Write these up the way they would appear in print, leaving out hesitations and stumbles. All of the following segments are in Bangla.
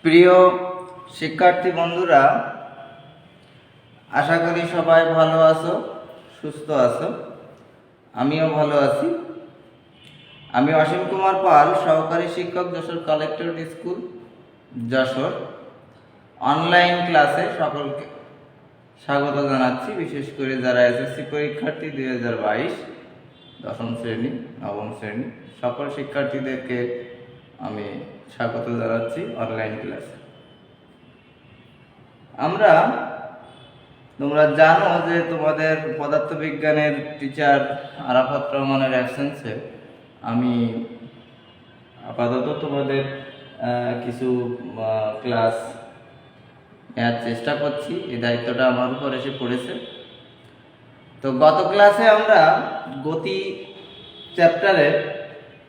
প্রিয় শিক্ষার্থী বন্ধুরা, আশা করি সবাই ভালো আছো, সুস্থ আছো। আমিও ভালো আছি। আমি অসীম কুমার পাল, সহকারী শিক্ষক, Jessore collectorate school Jessore. Online ক্লাসে সকলকে স্বাগত জানাচ্ছি, বিশেষ করে যারা এসএসসি পরীক্ষার্থী 2022 দশম শ্রেণী, নবম শ্রেণী সকল শিক্ষার্থীদেরকে আমি স্বাগত জানাচ্ছি অনলাইন ক্লাসে। তোমরা জানো যে তোমাদের পদার্থবিজ্ঞানের টিচার আরাফাত রহমানের অ্যাবসেন্সে আমি আপাতত তোমাদের কিছু ক্লাস নেওয়ার চেষ্টা করছি। এই দায়িত্বটা আমার উপর এসে পড়েছে। তো গত ক্লাসে আমরা গতি চ্যাপ্টারের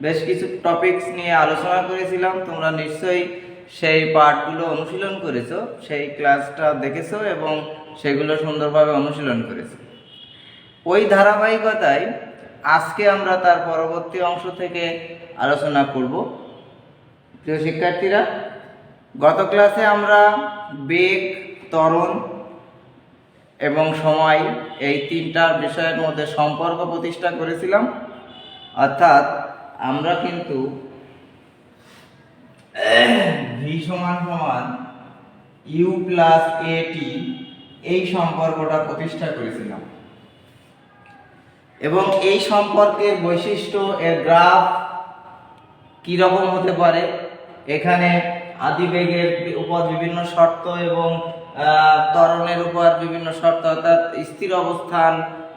বেশ কিছু টপিকস নিয়ে আলোচনা করেছিলাম। তোমরা নিশ্চয়ই সেই পার্টগুলো অনুশীলন করেছো, সেই ক্লাসটা দেখেছো এবং সেগুলো সুন্দরভাবে অনুশীলন করেছো। ওই ধারাবাহিকতায় আজকে আমরা তার পরবর্তী অংশ থেকে আলোচনা করব। প্রিয় শিক্ষার্থীরা, গত ক্লাসে আমরা বেগ, ত্বরণ এবং সময় এই তিনটা বিষয়ের মধ্যে সম্পর্ক প্রতিষ্ঠা করেছিলাম। অর্থাৎ আমরা কিন্তু ভি সমান সমান ইউ প্লাস এটি এই সম্পর্কটা প্রতিষ্ঠা করেছিলাম এবং এই সম্পর্কের বৈশিষ্ট্য, এর গ্রাফ কি রকম হতে পারে, এখানে আদিবেগের উপর বিভিন্ন শর্ত এবং ত্বরণের উপর বিভিন্ন শর্ত, অর্থাৎ স্থির অবস্থান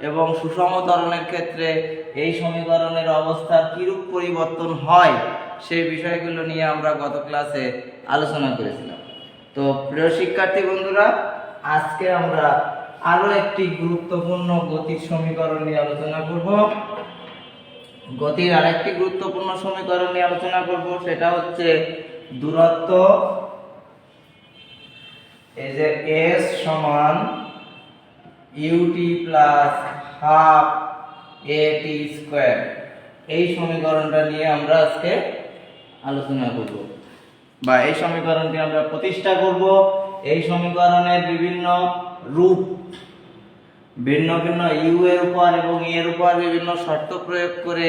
এবং সুষম ত্বরণের ক্ষেত্রে এই সমীকরণের অবস্থার কিরূপ পরিবর্তন হয়, সেই বিষয়গুলো নিয়ে আমরা গত ক্লাসে আলোচনা করেছিলাম। তো প্রিয় শিক্ষার্থী বন্ধুরা, আজকে আমরা আরো একটি গুরুত্বপূর্ণ গতির সমীকরণ নিয়ে আলোচনা করব। গতির আরেকটি গুরুত্বপূর্ণ সমীকরণ নিয়ে আলোচনা করব, সেটা হচ্ছে দূরত্ব। এই যে s সমান ut plus half at square, এই সমীকরণটা নিয়ে আমরা আজকে আলোচনা করব বা এই সমীকরণটি আমরা প্রতিষ্ঠা করব। এই সমীকরণের বিভিন্ন রূপ, ভিন্ন ভিন্ন ইউ এর উপর এবং ই এর উপর বিভিন্ন শর্ত প্রয়োগ করে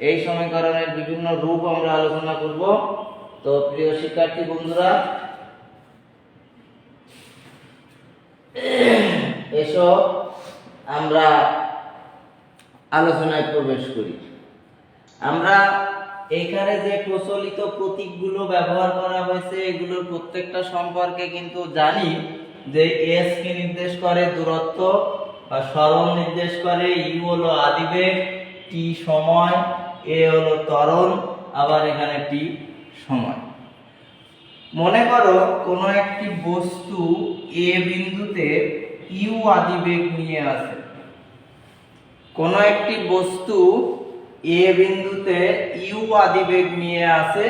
এই সমীকরণের বিভিন্ন রূপ আমরা আলোচনা করব। তো প্রিয় শিক্ষার্থী বন্ধুরা, এসো আমরা আলোচনায় প্রবেশ করি। আমরা এখানে যে প্রচলিত প্রতীকগুলো ব্যবহার করা হয়েছে, এগুলোর প্রত্যেকটা সম্পর্কে কিন্তু জানি যে এস কে নির্দেশ করে দূরত্ব বা সরণ নির্দেশ করে, ইউ হলো আদিবেগ, টি সময়, এ হলো ত্বরণ, আবার এখানে টি সময়। মনে করো কোনো একটি বস্তু এ বিন্দুতে ইউ আদিবেগ নিয়ে আছে। কোনো একটি বস্তু এ বিন্দুতে ইউ আদিবেগ নিয়ে আছে।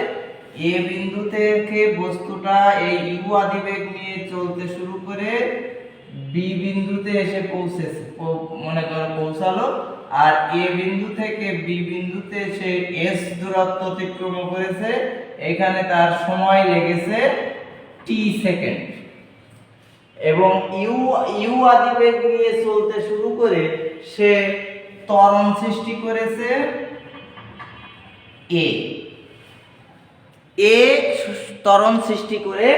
এ বিন্দু থেকে বস্তুটা এই ইউ আদিবেগ নিয়ে চলতে শুরু করে বি বিন্দুতে এসে পৌঁছেছে, মনে করো পৌঁছালো। আর এ বিন্দু থেকে বি বিন্দুতে সে এস দূরত্ব অতিক্রম করেছে। এখানে তার সময় লেগেছে টি সেকেন্ড এবং ইউ আদিবেগ নিয়ে চলতে শুরু করে সে ত্বরণ সৃষ্টি করেছে এ ত্বরণ সৃষ্টি করে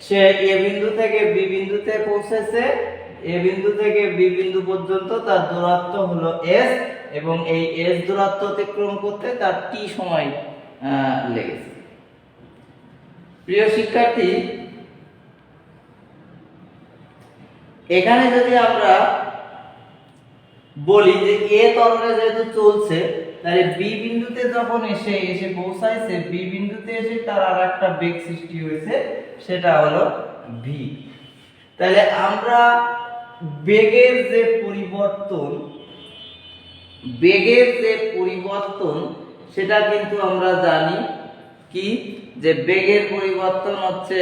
সে এ বিন্দু থেকে বি বিন্দুতে পৌঁছেছে। এ বিন্দু থেকে বি বিন্দু পর্যন্ত তার দূরত্ব হলো এস এবং এই এস দূরত্ব অতিক্রম করতে তার টি সময় লেগেছে। প্রিয় শিক্ষার্থী, এখানে যদি আমরা বলি যে এ ত্বরণে যেহেতু চলছে, তাহলে বি বিন্দুতে যখন এসে পৌঁছাইছে, বি বিন্দুতে এসে তার আর একটা বেগ সৃষ্টি হয়েছে, সেটা হলো ভি। তাহলে আমরা বেগের যে পরিবর্তন সেটা কিন্তু আমরা জানি কি, যে বেগের পরিবর্তন হচ্ছে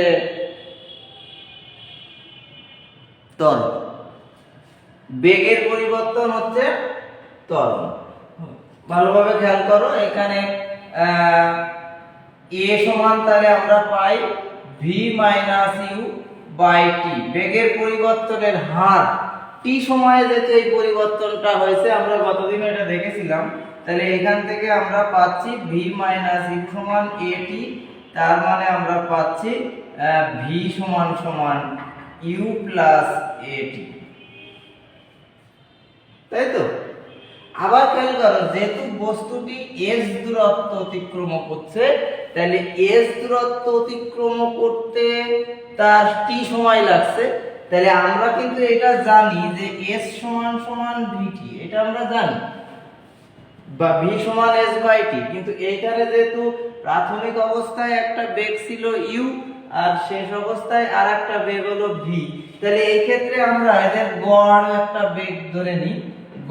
ত্বরণ। বেগের পরিবর্তন হচ্ছে ত্বরণ। ভালোভাবে খেয়াল করো, এখানে এ সমান তাহলে আমরা পাই V minus you by T, বেগের পরিবর্তনের হার টি সময়ে যেতে এই পরিবর্তনটা হয়েছে, আমরা গতদিন এটা দেখেছিলাম। তাহলে এখান থেকে আমরা পাচ্ছি ভি মাইনাস ইউ সমান এ টি, তার মানে আমরা পাচ্ছি ভি সমান সমান ইউ প্লাস এ টি, তাই তো। আবার খেয়াল করো, যেহেতু বস্তুটি এস দূরত্ব অতিক্রম করছে, তাহলে এস দূরত্ব অতিক্রম করতে তার টি সময় লাগছে। তাহলে আমরা কিন্তু এটা জানি যে এস সমান সমান ভিটি, এটা আমরা জানি, বা ভি সমান এস বাই টি। কিন্তু এইখানে যেহেতু প্রাথমিক অবস্থায় একটা বেগ ছিল ইউ, আর শেষ অবস্থায় আর একটা বেগ হলো ভি, তাহলে এই ক্ষেত্রে আমরা এদের গড় একটা বেগ ধরে নিই,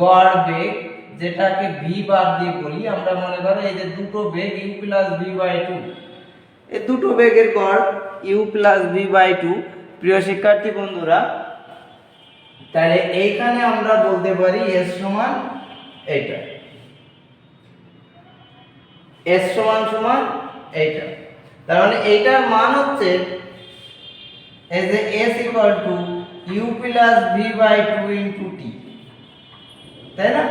গড় বেগ, যেটাকে ভি বাদ দিয়ে বলি। আমরা মনে করো এই যে দুটো বেগ u plus v by two, এই দুটো বেগের গড় u plus v by two. প্রিয় শিক্ষার্থী বন্ধুরা, তাহলে এইখানে আমরা বলতে পারি এস সমান এইটা, এস সমান সমান এইটা। তার মানে এইটার মান হচ্ছে এই যে s equal to you plus v by two into t, তাই না।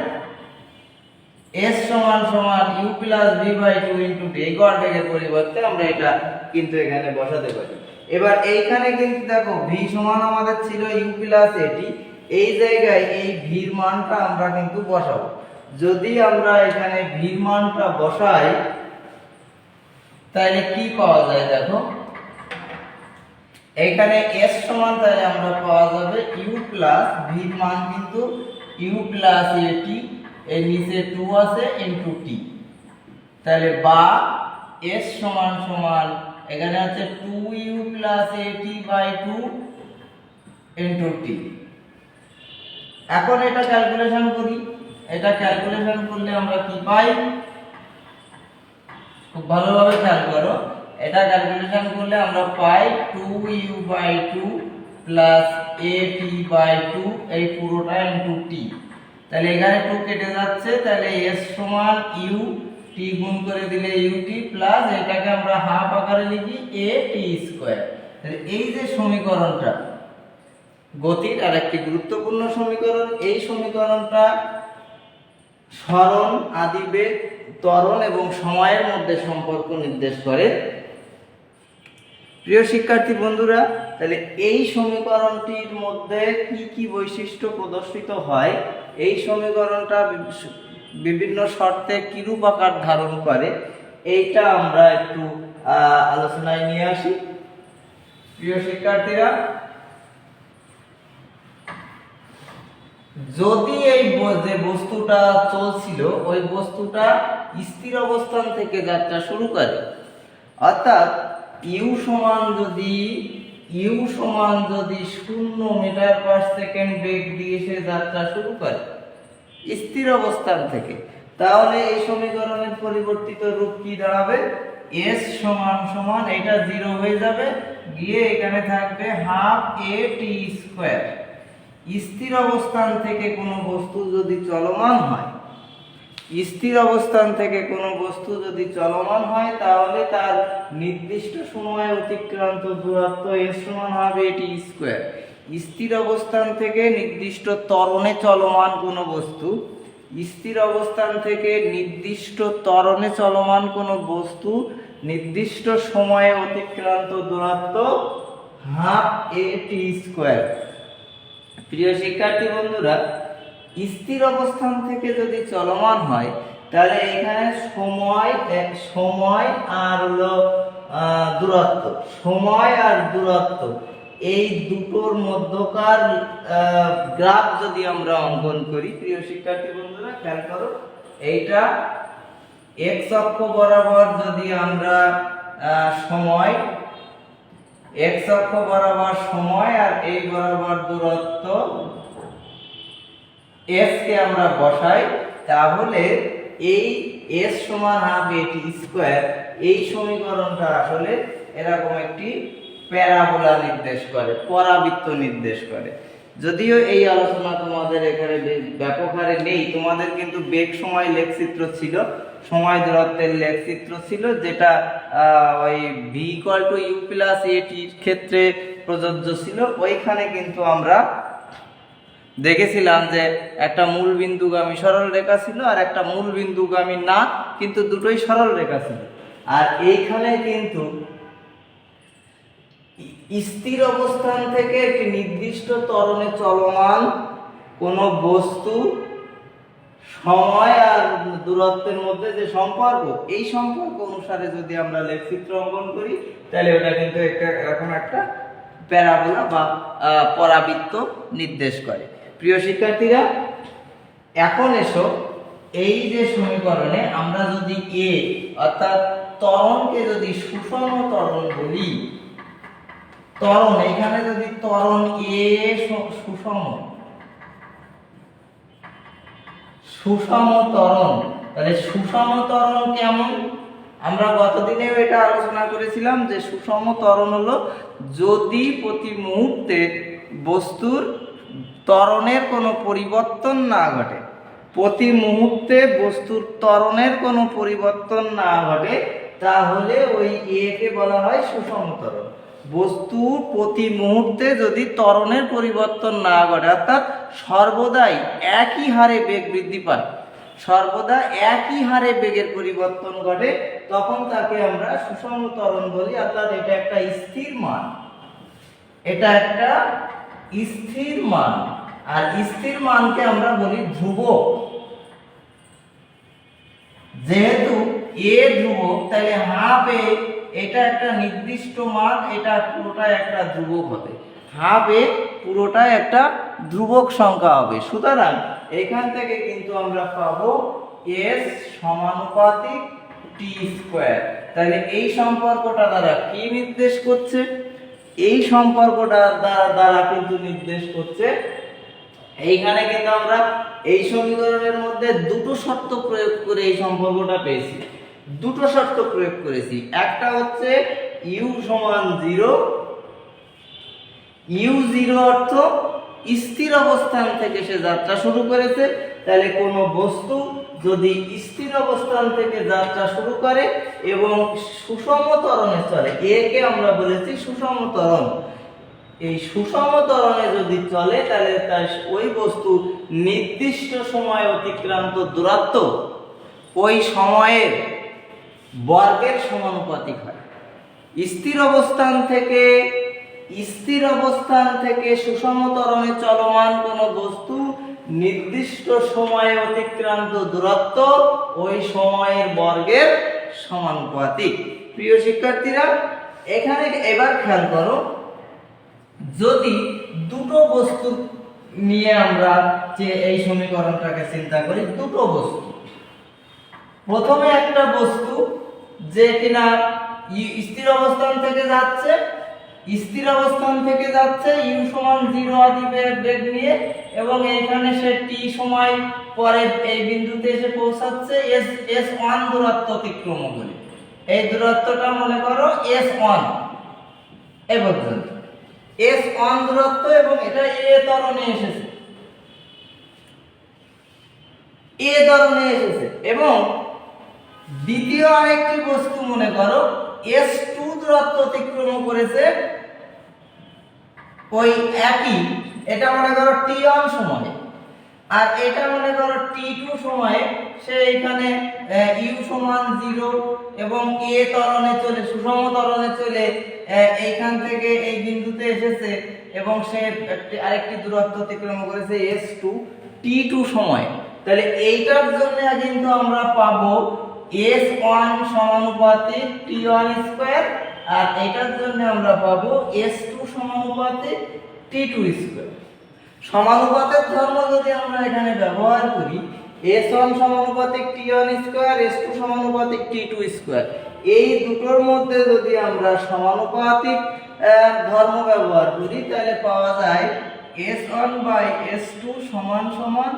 এস সমান সমান u plus v by two into t, এই গড় বেগের পরিবর্তে আমরা এটা কিন্তু এখানে বসাতে পারি। এবার এইখানে কিন্তু দেখো ভি সমান আমাদের ছিল ইউ প্লাস এটি, এই জায়গায় এই ভির মানটা আমরা কিন্তু বসাবো। যদি আমরা এখানে ভির মানটা বসাই তাহলে কি পাওয়া যায় দেখো, এখানে এস সমান তাহলে আমরা পাওয়া যাবে ইউ প্লাস ভির মান কিন্তু ইউ প্লাস এটি, এর নিচে 2 আছে ইনটু টি, তাহলে বা এস সমান সমান এখানে আছে 2u প্লাস এটি বাই 2 ইনটু টি। এখন এটা ক্যালকুলেশন করি, এটা ক্যালকুলেশন করলে আমরা কি পাই, খুব ভালোভাবে খেয়াল করো, এটা ক্যালকুলেশন করলে আমরা পাই 2u by 2 plus at by 2, এই পুরোটা ইনটু টি। তাহলে এখানে 2 কেটে যাচ্ছে, তাহলে s সমান u, t গুণ করে দিলে ut প্লাস এটাকে আমরা হাফ আকারে লিখি at স্কয়ার। তাহলে এই যে সমীকরণটা গতির আরেকটি গুরুত্বপূর্ণ সমীকরণ, এই সমীকরণটা সরণ, আদিবেগ, ত্বরণ এবং সময়ের মধ্যে সম্পর্ক নির্দেশ করে। প্রিয় শিক্ষার্থী বন্ধুরা, তাহলে এই সমীকরণটির মধ্যে কি কি বৈশিষ্ট্য প্রদর্শিত হয়, এই সমীকরণটা বিভিন্ন শর্তে কিরূপ আকার ধারণ করে, এইটা আমরা একটু আলোচনায় নিয়ে আসি। প্রিয় শিক্ষার্থীরা, যদি এই যে বস্তুটা চলছিল ওই বস্তুটা স্থির অবস্থান থেকে যাত্রা শুরু করে, অর্থাৎ ইউ সমান যদি 0 মিটার পার সেকেন্ড বেগ দিয়ে সে যাত্রা শুরু করে স্থির অবস্থান থেকে, তাহলে এই সমীকরণের পরিবর্তিত রূপ কি দাঁড়াবে, s সমান সমান এটা 0 হয়ে যাবে, গিয়ে এখানে থাকবে হাফ at স্কয়ার। স্থির অবস্থান থেকে কোনো বস্তু যদি চলমান হয়, স্থির অবস্থান থেকে কোনো বস্তু যদি চলমান হয়, তাহলে তার নির্দিষ্ট সময়ে অতিক্রান্ত দূরত্ব s সমান হবে at স্কয়ার। স্থির অবস্থান থেকে নির্দিষ্ট ত্বরণে চলমান কোনো বস্তু, স্থির অবস্থান থেকে নির্দিষ্ট ত্বরণে চলমান কোনো বস্তু নির্দিষ্ট সময়ে অতিক্রান্ত দূরত্ব হাফ at স্কয়ার। প্রিয় শিক্ষার্থী বন্ধুরা, স্থির অবস্থান থেকে যদি চলমান হয়, তাহলে এখানে সময় আর হলো দূরত্ব, সময় আর দূরত্ব এই দুটোর মধ্যকার গ্রাফ যদি আমরা অঙ্কন করি, প্রিয় শিক্ষার্থী বন্ধুরা খেয়াল করো, এইটা x অক্ষ বরাবর যদি আমরা সময়, x অক্ষ বরাবর সময় আর এই বরাবর দূরত্ব s কে আমরা বসাই, তাহলে এই s সমান হাফ at স্কয়ার, এই সমীকরণটা আসলে এরকম একটি প্যারাবোলা নির্দেশ করে, পরাবৃত্ত নির্দেশ করে। যদিও এই আলোচনা তোমাদের এখানে ব্যাপক হারে নেই, তোমাদের কিন্তু বেগ সময় লেখচিত্র ছিল, সময় দূরত্বের লেখচিত্র ছিল, যেটা ওই V equal to you plus এটির ক্ষেত্রে প্রযোজ্য ছিল। ওইখানে কিন্তু আমরা দেখেছিলাম যে একটা মূল বিন্দুগামী সরল রেখা ছিল আর একটা মূল বিন্দুগামী না, কিন্তু দুটোই সরল রেখা ছিল। আর এইখানে কিন্তু স্থির অবস্থান থেকে একটি নির্দিষ্ট ত্বরণে চলমান কোনো বস্তু সময় আর দূরত্বের মধ্যে যে সম্পর্ক, এই সম্পর্ক অনুসারে যদি আমরা লেখচিত্র অঙ্কন করি, তাহলে ওটা কিন্তু এরকম একটা প্যারাবোলা বা পরাবৃত্ত নির্দেশ করে। প্রিয় শিক্ষার্থীরা, এখন এসো এই যে সমীকরণে আমরা যদি এ অর্থাৎ ত্বরণকে যদি সুষম ত্বরণ বলি, ত্বরণ এখানে যদি ত্বরণ এ সুষম ত্বরণ, তাহলে সুষম ত্বরণ কেমন? আমরা গতদিনেও এটা আলোচনা করেছিলাম যে সুষম ত্বরণ হলো যদি প্রতি মুহূর্তে বস্তুর ত্বরণের কোনো পরিবর্তন না ঘটে, প্রতি মুহূর্তে বস্তুর ত্বরণের কোনো পরিবর্তন না ঘটে, তাহলে ওই এ কে বলা হয় সুষম ত্বরণ। বস্তুর প্রতি মুহূর্তে যদি ত্বরণের পরিবর্তন না ঘটে, অর্থাৎ সর্বদাই একই হারে বেগ বৃদ্ধি পায়, সর্বদা একই হারে বেগের পরিবর্তন ঘটে, তখন তাকে আমরা সুষম ত্বরণ বলি। অর্থাৎ এটা একটা স্থির মান, এটা একটা স্থির মান। আর স্থির মানকে আমরা বলি ধ্রুবক। যেহেতু এ ধ্রুবক, তাহলে হাফ এ এটা একটা নির্দিষ্ট মান, এটা পুরোটাই একটা ধ্রুবক হবে। হাফ এ পুরোটাই একটা ধ্রুবক সংখ্যা হবে। সুতরাং এখান থেকে কিন্তু আমরা পাবো এস সমানুপাতিক টি স্কয়ার। তাহলে এই সম্পর্কটা দ্বারা কি নির্দেশ করছে? এই সম্পর্কটা দ্বারা কিন্তু নির্দেশ করছে, এইখানে কিন্তু আমরা এই সমীকরণের মধ্যে দুটো শর্ত প্রয়োগ করে এই সম্পর্কটা পেয়েছি। দুটো শর্ত প্রয়োগ করেছি, একটা হচ্ছে ইউ সমান 0, ইউ 0 অর্থ স্থির অবস্থান থেকে সে যাত্রা শুরু করেছে। তাহলে কোনো বস্তু যদি স্থির অবস্থান থেকে যাত্রা শুরু করে এবং সুষম ত্বরণে চলে, একে আমরা বলেছি সুষম ত্বরণ, এই সুষম ত্বরণে যদি চলে, তাহলে ওই বস্তু নির্দিষ্ট সময় অতিক্রান্ত দূরত্ব ওই সময়ের বর্গের সমানুপাতিক হয়। স্থির অবস্থান থেকে সুষম ত্বরণে চলমান কোনো বস্তু নির্দিষ্ট সময়ে অতিক্রান্ত দূরত্ব ওই সময়ের বর্গের সমানুপাতিক। প্রিয় শিক্ষার্থীরা, এখানে এবার খেয়াল করো, যদি দুটো বস্তু নিয়ে আমরা যে এই সমীকরণটাকে চিন্তা করি, দুটো বস্তু, প্রথমে একটা বস্তু যে কিনা স্থির অবস্থান থেকে যাচ্ছে, ইউ সমান 0 আদি বেগ নিয়ে, এবং এইখানে সে টি সময় পরে এই বিন্দুতে এসে পৌঁছাচ্ছে s1 দূরত্ব অতিক্রম করে। এই দূরত্বটা মনে করো s1, এই পর্যন্ত s1 দূরত্ব, এবং এটা এ ত্বরণে এসেছে, এবং দ্বিতীয় আরেকটি বস্তু মনে করো s2 দূরত্ব অতিক্রম করেছে ওই একই, এটা মনে করো t1 সময়ে, আর এটা মনে করো t2 সময়ে সে এখানে u সমান 0 এবং a ত্বরণে চলে, সুষম ত্বরণে চলে এইখান থেকে এই বিন্দুতে এসেছে, এবং সে আরেকটি দূরত্ব অতিক্রম করেছে s2 t2 সময়ে। তাহলে এইটার জন্য কিন্তু আমরা পাবো s1 সমানুপাতিক t1 স্কয়ার, আর এটার জন্য আমরা পাবো s2 সমানুপাতিক t2 স্কয়ার। সমানুপাতের ধর্ম যদি আমরা এখানে ব্যবহার করি, s1 সমানুপাতিক t1 স্কয়ার, s2 সমানুপাতিক t2 স্কয়ার, এই দুটোর মধ্যে যদি আমরা সমানুপাতিক ধর্ম ব্যবহার করি, তাহলে পাওয়া যায় s1 বাই s2 সমান সমান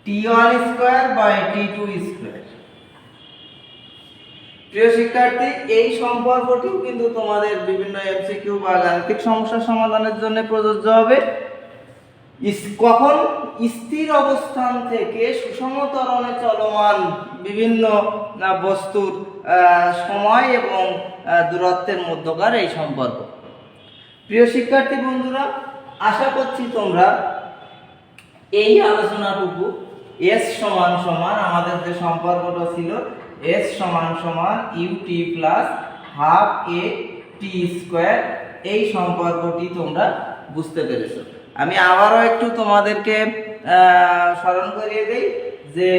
t1 square by t2 square. প্রিয় শিক্ষার্থী, এই সম্পর্কটিও কিন্তু তোমাদের বিভিন্ন এমসিকিউ বা গাণিতিক সমস্যা সমাধানের জন্য প্রযোজ্য হবে। কখন স্থির অবস্থান থেকে সুষম ত্বরণে চলমান বিভিন্ন বস্তুর সময় এবং দূরত্বের মধ্যকার এই সম্পর্ক। প্রিয় শিক্ষার্থী বন্ধুরা, আশা করছি তোমরা এই আলোচনাটুকু এস সমান সমান আমাদের যে সম্পর্কটা ছিল এস সমান সমান ইউটি প্লাস হাফ এ টি স্কোয়ার এই সম্পর্কটি তোমরা বুঝতে পেরেছো। আমি আবারও একটু তোমাদেরকে স্মরণ করিয়ে দেই যে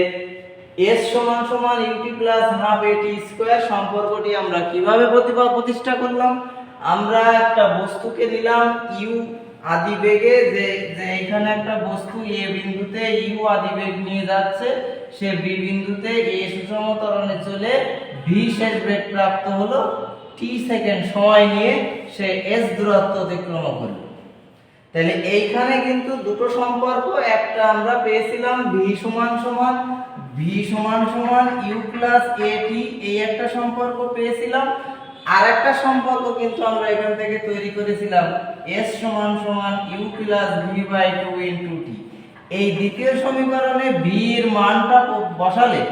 এস সমান সমান ইউটি প্লাস হাফ এ টি স্কোয়ার সম্পর্কটি আমরা কিভাবে প্রতিষ্ঠা করলাম। আমরা একটা বস্তুকে নিলাম ইউ আদিবেগে, যে এখানে একটা বস্তু এ বিন্দুতে ইউ আদিবেগ নিয়ে যাচ্ছে, সে বি বিন্দুতে এ সুষম ত্বরণে চলে ভি শেষ বেগ প্রাপ্ত হলো, টি সেকেন্ড সময় নিয়ে সে এস দূরত্ব অতিক্রম করলো। তাহলে এইখানে কিন্তু দুটো সম্পর্ক, একটা আমরা পেয়েছিলাম ভি সমান সমান ইউ প্লাস এ টি, এই একটা সম্পর্ক পেয়েছিলাম। আর একটা সম্পর্ক কিন্তু আমরা এখান থেকে তৈরি করেছিলাম এস সমান সমান u plus v by two into t. এই দ্বিতীয় সমীকরণে ভি এর মানটা বসালে,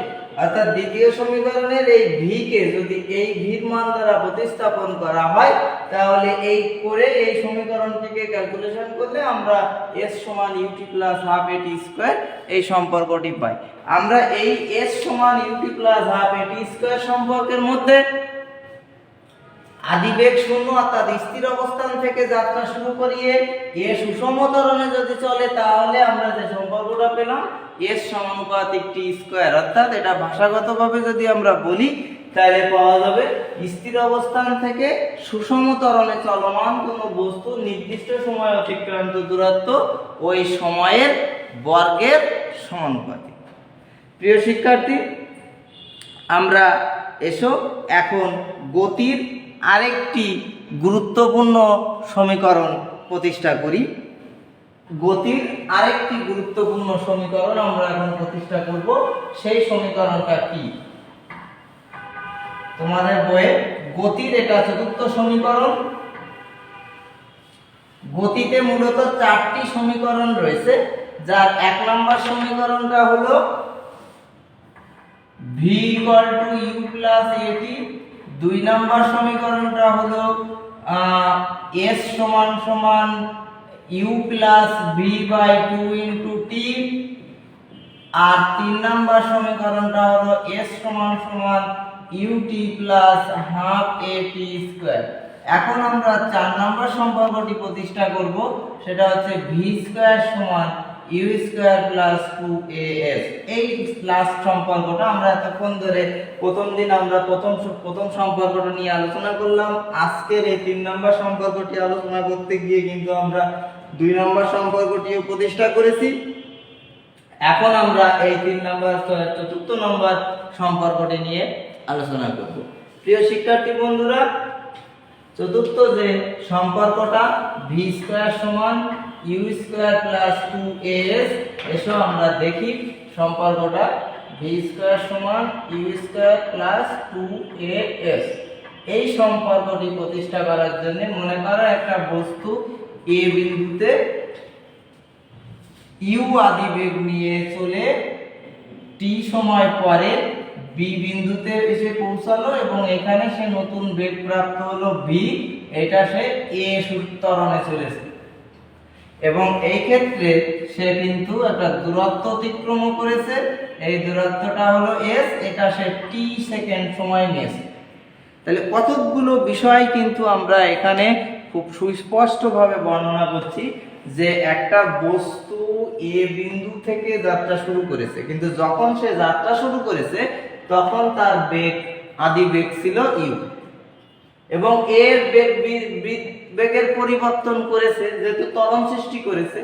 অর্থাৎ দ্বিতীয় সমীকরণের এই ভি কে যদি এই ভির মান দ্বারা প্রতিস্থাপন করা হয়, তাহলে এই করে এই সমীকরণটিকে ক্যালকুলেশন করলে আমরা এস সমান ইউটি প্লাস হাফ এটি স্কোয়ার এই সম্পর্কটি পাই। আমরা এই এস সমান ইউটি প্লাস হাফ এটি স্কোয়ার সম্পর্কের মধ্যে আদিবেগ শূন্য অর্থাৎ স্থির অবস্থান থেকে যাত্রা শুরু করিয়ে এ সুষম ত্বরণে যদি চলে, তাহলে আমরা যে সম্পর্কটা পেলাম এস সমানুপাতিক টি স্কোয়ার, অর্থাৎ এটা ভাষাগতভাবে যদি আমরা বলি তাহলে পাওয়া যাবে স্থির অবস্থান থেকে সুষম ত্বরণে চলমান কোনো বস্তু নির্দিষ্ট সময় অতিক্রান্ত দূরত্ব ওই সময়ের বর্গের সমানুপাতিক। প্রিয় শিক্ষার্থী, আমরা এসো এখন গতির আরেকটি গুরুত্বপূর্ণ সমীকরণ প্রতিষ্ঠা করি। গতির আরেকটি গুরুত্বপূর্ণ সমীকরণ আমরা এখন প্রতিষ্ঠা করব। সেই সমীকরণটা কি? তোমাদের বইয়ে গতির এটা চতুর্থ সমীকরণ। গতিতে মূলত চারটি সমীকরণ রয়েছে, যার এক নম্বর সমীকরণটা হলো v = u + at, দুই নম্বর সমীকরণটা হলো s = u + v/2 * t, আর তিন নম্বর সমীকরণটা হলো s = ut + half at²। এখন আমরা চার নম্বর সম্পর্কটি প্রতিষ্ঠা করব, সেটা হচ্ছে v² = u² + 2as। এই লাস্ট সম্পর্কটা আমরা এতক্ষণ ধরে প্রথম দিন আমরা প্রথম সম্পর্কটা নিয়ে আলোচনা করলাম। আজকের এই তিন নম্বর সম্পর্কটি আলোচনা করতে গিয়ে কিন্তু আমরা দুই নম্বর সম্পর্কটিও প্রতিষ্ঠা করেছি। এখন আমরা এই চতুর্থ নম্বর সম্পর্কটি নিয়ে আলোচনা করব। প্রিয় শিক্ষার্থী বন্ধুরা, চতুর্থ যে সম্পর্কটা v² = u² + 2as, এসো আমরা দেখি সম্পর্কটা v² = u² + 2as। এই সম্পর্কটি প্রতিষ্ঠা করার জন্য মনে করো একটা বস্তু a বিন্দুতে u আদিবেগ নিয়ে চলে t সময় পরে b বিন্দুতে এসে পৌঁছালো এবং এখানে সে নতুন বেগ প্রাপ্ত হলো v, এটা সে a ত্বরণে চলেছে এবং এই ক্ষেত্রে সে কিন্তু একটা দূরত্ব অতিক্রম করেছে। এই দূরত্বটা হলো s, এটা সে t সেকেন্ড সময় নিয়েছে। তাহলে কতগুলো বিষয় কিন্তু আমরা এখানে খুব সুস্পষ্টভাবে বর্ণনা করছি যে একটা বস্তু a বিন্দু থেকে যাত্রা শুরু করেছে, কিন্তু যখন সে যাত্রা শুরু করেছে তখন তার বেগ আদিবেগ ছিল u এবং এর বেগের পরিবর্তন করেছে, যেহেতু ত্বরণ সৃষ্টি করেছে,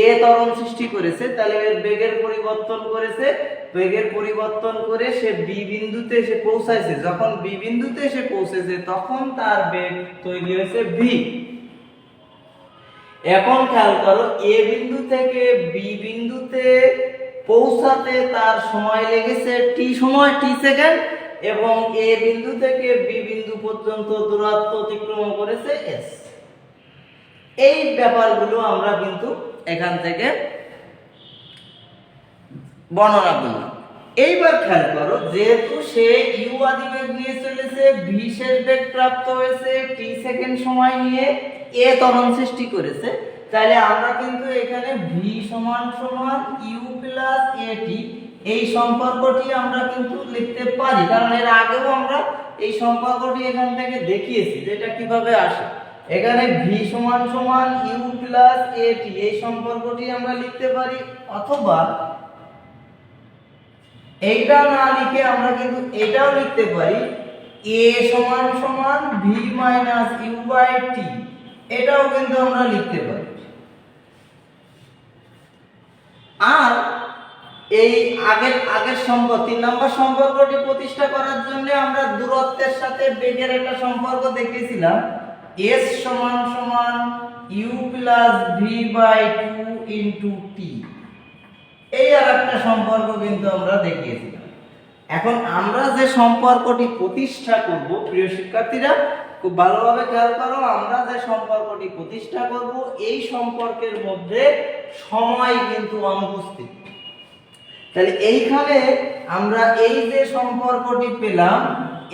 a ত্বরণ সৃষ্টি করেছে, তাহলে এর বেগের পরিবর্তন করেছে। বেগের পরিবর্তন করে সে b বিন্দুতে এসে পৌঁছাইছে। যখন b বিন্দুতে এসে পৌঁছেছে তখন তার বেগ তৈরি হয়েছে v। এখন খেয়াল করো, a বিন্দু থেকে b বিন্দুতে পৌঁছাতে তার সময় লেগেছে t সেকেন্ড এবং a বিন্দু থেকে b বিন্দু পর্যন্ত দূরত্ব অতিক্রম করেছে s। এই ব্যাপারগুলো আমরা কিন্তু এখান থেকে বর্ণনা করলাম। এইবার খেয়াল করো, যেহেতু সে ইউ আদিবেগ নিয়ে চলেছে, ভি শেষ বেগ প্রাপ্ত হয়েছে, টি সেকেন্ড সময় নিয়ে এ ত্বরণ সৃষ্টি করেছে, তাহলে আমরা কিন্তু এখানে ভি সমান সমান ইউ প্লাস এটি এই সম্পর্কটি আমরা কিন্তু লিখতে পারি, কারণ এর আগেও আমরা এই সম্পর্কটি এখান থেকে দেখিয়েছি যে এটা কিভাবে আসে। এখানে ভি সমান সমান ইউ প্লাস এটি এই সম্পর্কটি আমরা লিখতে পারি, অথবা এইটা না লিখে আমরা কিন্তু এটাও লিখতে পারি, a সমান সমান v minus u by t, এটাও কিন্তু আমরা লিখতে পারি। আর এই আগের সম্পর্ক 3 নম্বর সম্পর্কটি প্রতিষ্ঠা করার জন্য আমরা দূরত্বের সাথে বেগের একটা সম্পর্ক দেখেছিলাম, s সমান সমান u plus v by 2 into t, এই আর একটা সম্পর্ক কিন্তু আমরা দেখিয়েছিলাম। এখন আমরা যে সম্পর্কটি প্রতিষ্ঠা করব, প্রিয় শিক্ষার্থীরা খুব ভালোভাবে খেয়াল করো, আমরা যে সম্পর্কটি প্রতিষ্ঠা করব এই সম্পর্কের মধ্যে সময় কিন্তু অনুপস্থিত। তাহলে এইখানে আমরা এই যে সম্পর্কটি পেলাম,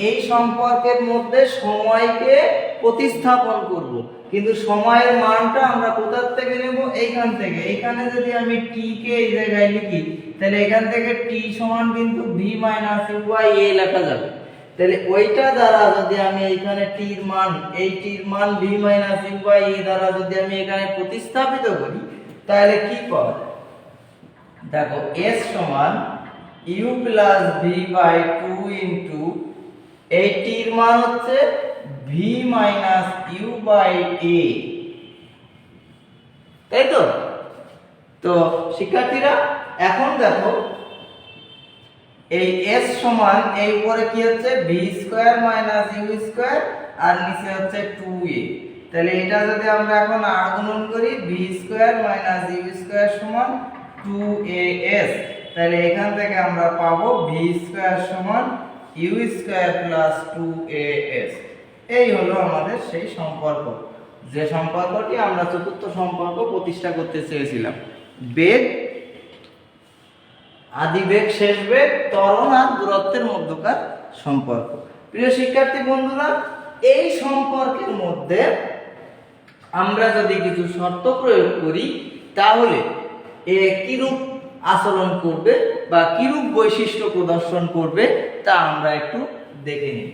এই সম্পর্কের মধ্যে সময়কে প্রতিস্থাপন করব, কিন্তু সময়ের মানটা আমরা কোথা থেকে নেব? এইখান থেকে। এইখানে যদি আমি t কে এই জায়গায় লিখি, তাহলে এখান থেকে t সমান কিন্তু v minus u by a লেখা যাবে। তাহলে ওইটা দ্বারা যদি আমি এইখানে t এর মান, এই t এর মান v minus u by a দ্বারা যদি আমি এখানে প্রতিস্থাপিত করি, তাহলে কি পাবো? দেখো s সমান u plus v by 2 into এই t এর মান হচ্ছে v minus u by a, তাই তো? তো শিক্ষার্থীরা এখন দেখো এই s সমান এই উপরে কি হচ্ছে v square minus u square আর নিচে হচ্ছে 2a। তাহলে এটা যদি আমরা এখন আর গুণন করি, v square minus u square সমান 2as, তাহলে এখান থেকে আমরা পাবো v স্কয়ার সমান u স্কয়ার প্লাস 2as। এই হলো আমাদের সেই সম্পর্ক, যে সম্পর্কটি আমরা চতুর্থ সম্পর্ক প্রতিষ্ঠা করতে চেয়েছিলাম, বেগ, আদিবেগ, শেষ বেগ, ত্বরণ আর দূরত্বের মধ্যকার সম্পর্ক। প্রিয় শিক্ষার্থী বন্ধুরা, এই সম্পর্কের মধ্যে আমরা যদি কিছু শর্ত প্রয়োগ করি, তাহলে কিরূপ আচরণ করবে বা কিরূপ বৈশিষ্ট্য প্রদর্শন করবে তা আমরা একটু দেখে নিই।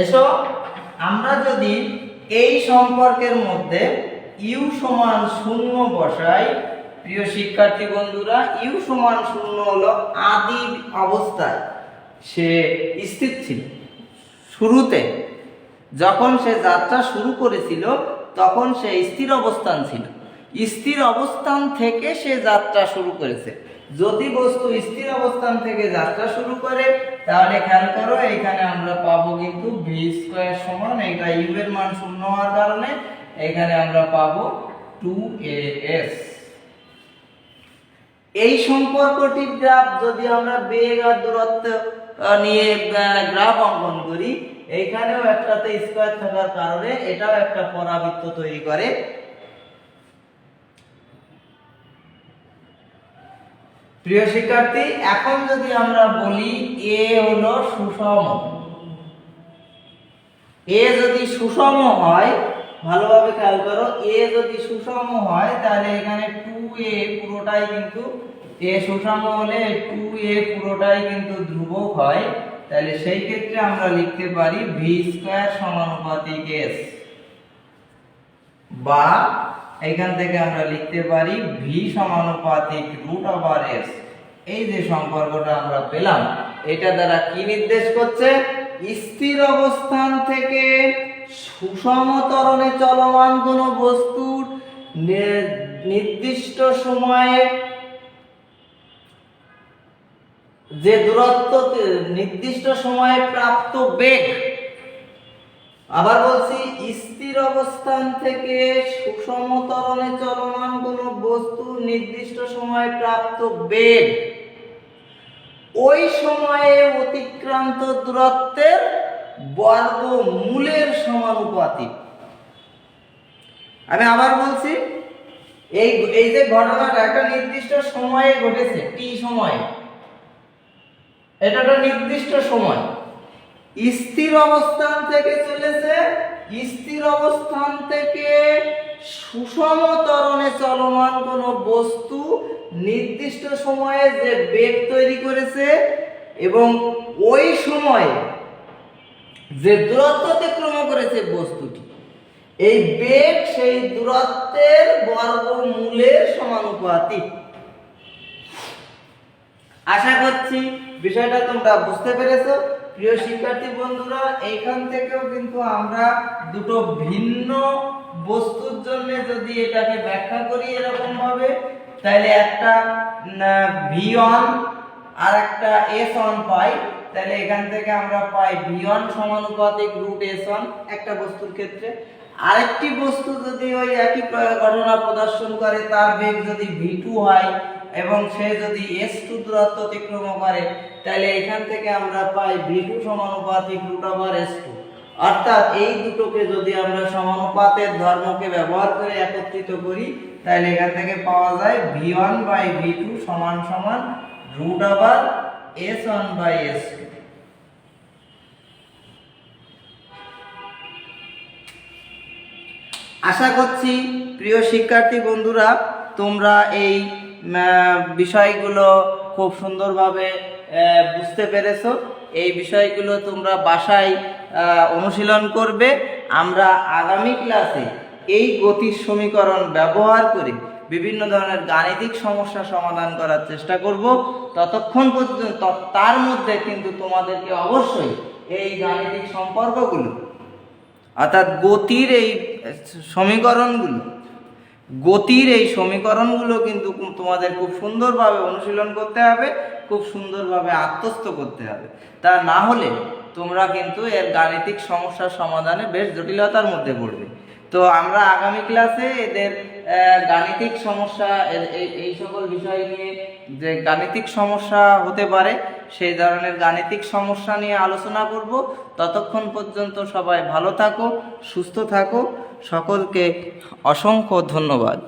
এসো আমরা যদি এই সম্পর্কের মধ্যে u সমান 0 বসাই, প্রিয় শিক্ষার্থী বন্ধুরা, u সমান 0 হলো আদি অবস্থায় সে স্থির ছিল। শুরুতে যখন সে যাত্রা শুরু করেছিল তখন সে স্থির অবস্থান ছিল, স্থির অবস্থান থেকে সে যাত্রা শুরু করেছে। যদি বস্তু স্থির অবস্থান থেকে যাত্রা শুরু করে, তাহলে খেয়াল করো এখানে আমরা পাবো কিন্তু v স্কয়ার সমান, এটা u এর মান 0 হওয়ার কারণে এখানে আমরা পাবো 2as। এই সম্পর্কটির গ্রাফ যদি আমরা বেগ আর দূরত্ব নিয়ে গ্রাফ অঙ্কন করি, এইখানেও একটাতে স্কয়ার থাকার কারণে এটাও একটা পরাবৃত্ত তৈরি করে। প্রিয় শিক্ষার্থী, এখন যদি আমরা বলি a হলো সুষম, a যদি সুষম হয়, ভালোভাবে খেয়াল করো, a যদি সুষম হয় তাহলে এখানে 2a পুরোটাই কিন্তু, a সুষম হলে 2a পুরোটাই কিন্তু ধ্রুবক হয়। তাহলে সেই ক্ষেত্রে আমরা লিখতে পারি v স্কয়ার সমানুপাতিক s, বা এখান থেকে আমরা লিখতে পারি v সমানুপাতিক √s। এই যে সম্পর্কটা আমরা পেলাম, এটা দ্বারা কি নির্দেশ করছে? স্থির অবস্থান থেকে সুষম ত্বরণে চলমান কোন বস্তুর নির্দিষ্ট সময়ে যে দূরত্ব, নির্দিষ্ট সময়ে প্রাপ্ত বেগ, আবার বলছি, স্থির অবস্থান থেকে সুষম ত্বরণে চলমান কোন বস্তুর নির্দিষ্ট সময়ে প্রাপ্ত বেগ, ওই সময়ে অতিক্রান্ত দূরত্বের বর্গমূলের সমানুপাতিক। আমি আবার বলছি, এই যে ঘটনাটা একটা নির্দিষ্ট সময়ে ঘটেছে, টি সময়ে, এটা একটা নির্দিষ্ট সময়, স্থির অবস্থান থেকে চলেছে, স্থির অবস্থান থেকে সুষম ত্বরণে চলমান কোন বস্তু নির্দিষ্ট সময়ে যে বেগ তৈরি করেছে এবং ওই সময়ে যে দূরত্ব অতিক্রম করেছে বস্তুটি, এই বেগ সেই দূরত্বের বর্গমূলের সমানুপাতিক। আশা করছি বিষয়টা তোমরা বুঝতে পেরেছো। প্রিয় শিক্ষার্থী বন্ধুরা, এইখান থেকেও কিন্তু আমরা দুটো ভিন্ন বস্তুর জন্য যদি এটাকে ব্যাখ্যা করি এরকম ভাবে, তাহলে একটা v1 আর একটা s1 পাই, তাহলে এখান থেকে আমরা পাই v1 সমানুপাতিক √s1 একটা বস্তুর ক্ষেত্রে। আরেকটি বস্তু যদি ওই একই ঘটনা প্রদর্শন করে, তার বেগ যদি v2 হয় এবং সে যদি s2 দূরত্ব অতিক্রম করে, তাহলে এখান থেকে আমরা পাই v2 সমানুপাতিক √s2। অর্থাৎ এই দুটোকে যদি আমরা সমানুপাতের ধর্মকে ব্যবহার করে একত্রিত করি, তাহলে এখান থেকে পাওয়া যায় v1/v2 সমান সমান √s1/s2। আশা করছি প্রিয় শিক্ষার্থী বন্ধুরা, তোমরা এই বিষয়গুলো খুব সুন্দরভাবে বুঝতে পেরেছো। এই বিষয়গুলো তোমরা বাসায় অনুশীলন করবে। আমরা আগামী ক্লাসে এই গতির সমীকরণ ব্যবহার করে বিভিন্ন ধরনের গাণিতিক সমস্যা সমাধান করার চেষ্টা করব। ততক্ষণ পর্যন্ত তার মধ্যে কিন্তু তোমাদেরকে অবশ্যই এই গাণিতিক সম্পর্কগুলো, অর্থাৎ গতির এই সমীকরণগুলো কিন্তু তোমাদের খুব সুন্দরভাবে অনুশীলন করতে হবে, খুব সুন্দরভাবে আত্মস্থ করতে হবে। তা না হলে তোমরা কিন্তু এর গাণিতিক সমস্যার সমাধানে বেশ জটিলতার মধ্যে পড়বে। তো আমরা আগামী ক্লাসে এদের গাণিতিক সমস্যা, এই সকল বিষয় নিয়ে যে গাণিতিক সমস্যা হতে পারে সেই ধরনের গাণিতিক সমস্যা নিয়ে আলোচনা করব। ততক্ষণ পর্যন্ত সবাই ভালো থাকো, সুস্থ থাকো। সকলকে অসংখ্য ধন্যবাদ।